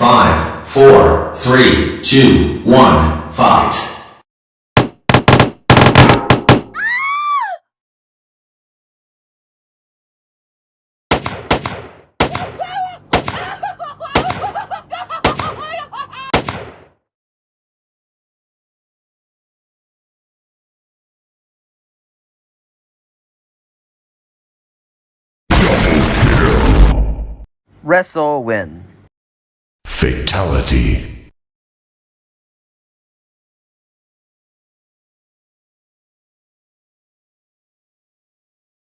5, 4, 3, 2, 1, fight. Wrestle win. Fatality.